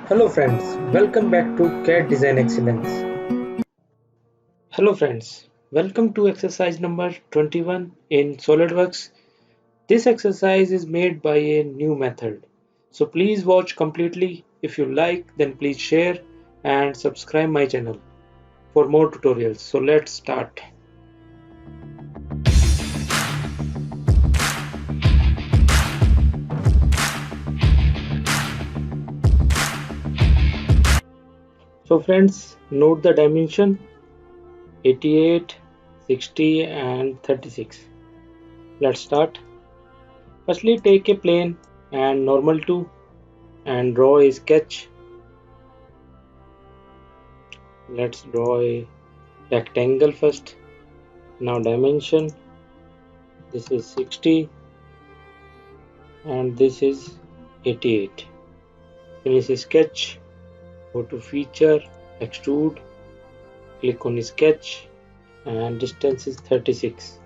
Hello friends, welcome back to CAD Design Excellence. Hello friends, welcome to exercise number 21 in Solidworks. This exercise is made by a new method. So please watch completely. If you like, then please share and subscribe my channel for more tutorials. So let's start. So friends, note the dimension 88, 60 and 36. Let's start. Firstly, take a plane and normal to and draw a sketch. Let's draw a rectangle first. Now dimension, this is 60 and this is 88. Finish sketch, go to feature, extrude, click on sketch and distance is 36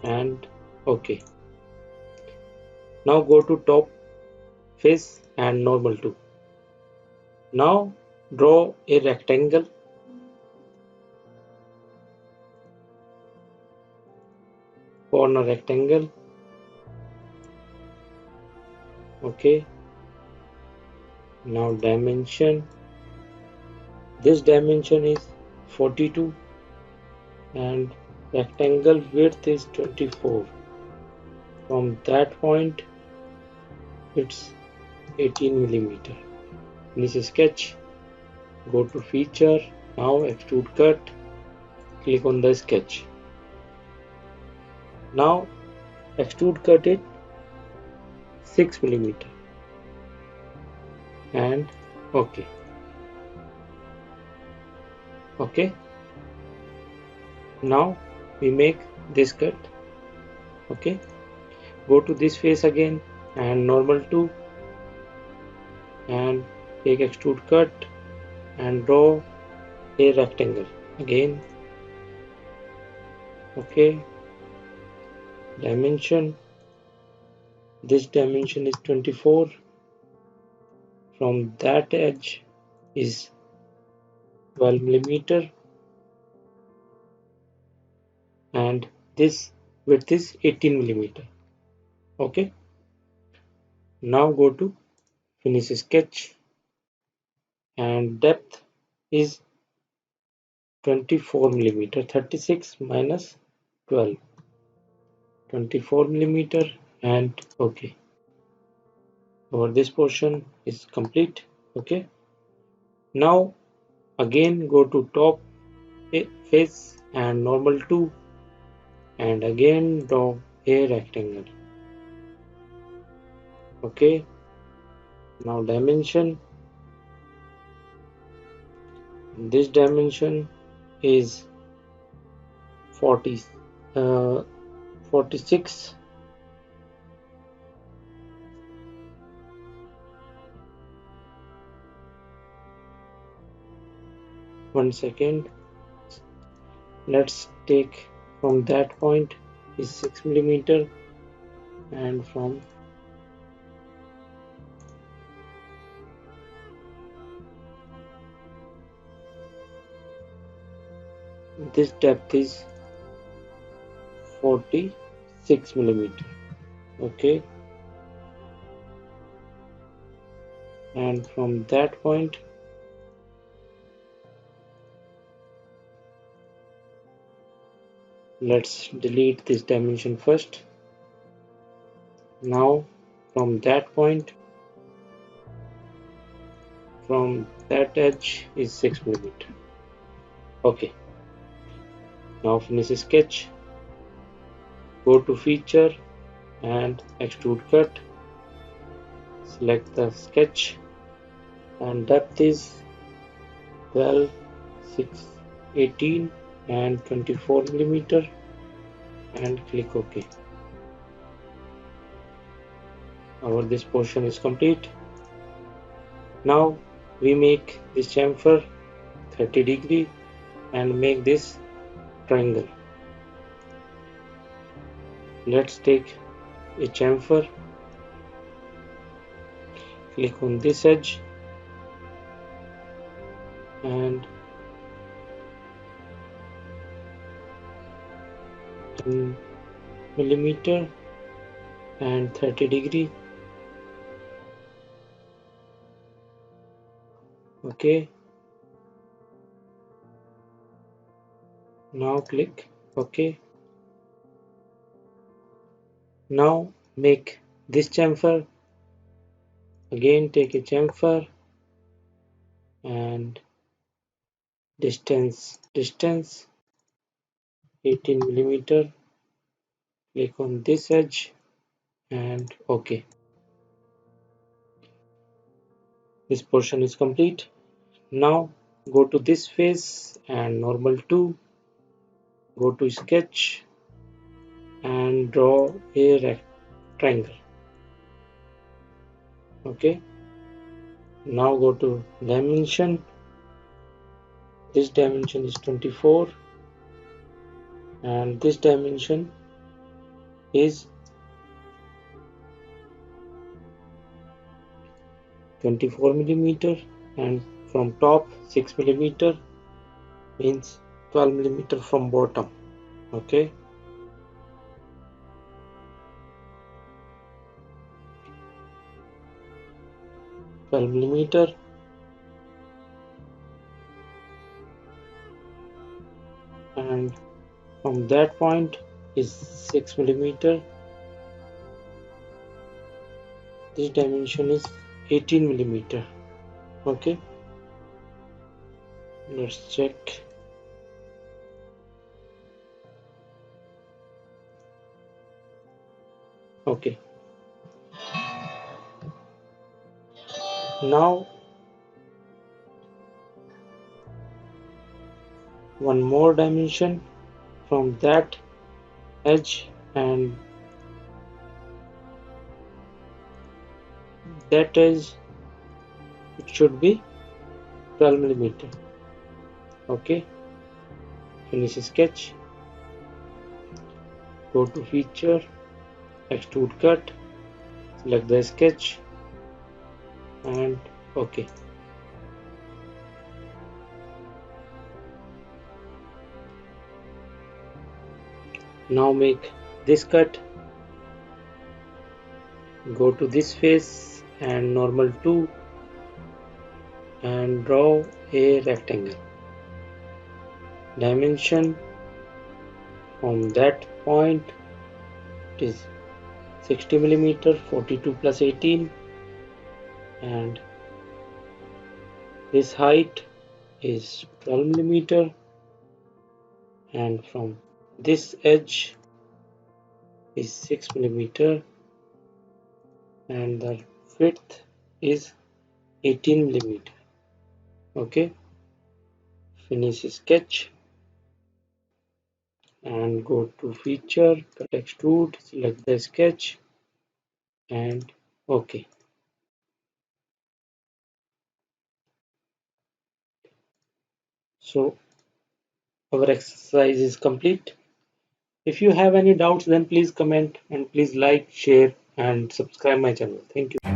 and OK. Now go to top face and normal to. Now draw a rectangle. Corner rectangle. OK. Now dimension. This dimension is 42 and rectangle width is 24. From that point it's 18 millimeter. Finish sketch, go to feature, now extrude cut, click on the sketch. Now extrude cut it 6 millimeter and OK. OK. Now we make this cut. OK. Go to this face again and normal to and take extrude cut and draw a rectangle again. OK. Dimension, this dimension is 24. From that edge is 12 millimeter and this width is 18 millimeter. OK. Now go to finish sketch and depth is 24 millimeter. 36 minus 12, 24 millimeter and OK. Over this portion is complete. OK. Now again go to top face and normal to and again draw a rectangle. OK. Now dimension, this dimension is 46. One second. Let's take from that point is 6 millimeter and from this depth is 46 millimeter. OK. And from that point let's delete this dimension first. Now from that point, from that edge is 6 millimeter. OK. Now finish sketch, go to feature and extrude cut, select the sketch and depth is 12, 6, 18 and 24 millimeter and click OK. Our this portion is complete. Now we make this chamfer 30 degree and make this triangle. Let's take a chamfer, click on this edge and 10 millimeter and 30 degree. Okay, now click OK. Now make this chamfer. Again take a chamfer and distance 18 millimeter. Click on this edge and OK. This portion is complete. Now go to this face and normal 2. Go to sketch and draw a rectangle. Okay. Now go to dimension. This dimension is 24 and this dimension is 24 millimeter, and from top 6 millimeter means 12 millimeter from bottom. Okay, 12 millimeter, and from that point is 6 millimeter. This dimension is 18 millimeter. Okay, let's check. Okay, now one more dimension from that edge, and that edge it should be 12 millimeter. Okay, finish sketch, go to feature, extrude cut, select the sketch and OK. Now make this cut. Go to this face and normal 2 and draw a rectangle. Dimension from that point is 60 millimeter, 42 plus 18, and this height is 12 millimeter, and from this edge is 6 millimeter, and the width is 18 millimeter. Okay, finish sketch and go to feature, cut extrude, select the sketch and OK. So our exercise is complete. If you have any doubts, then please comment, and please like, share and subscribe my channel. Thank you.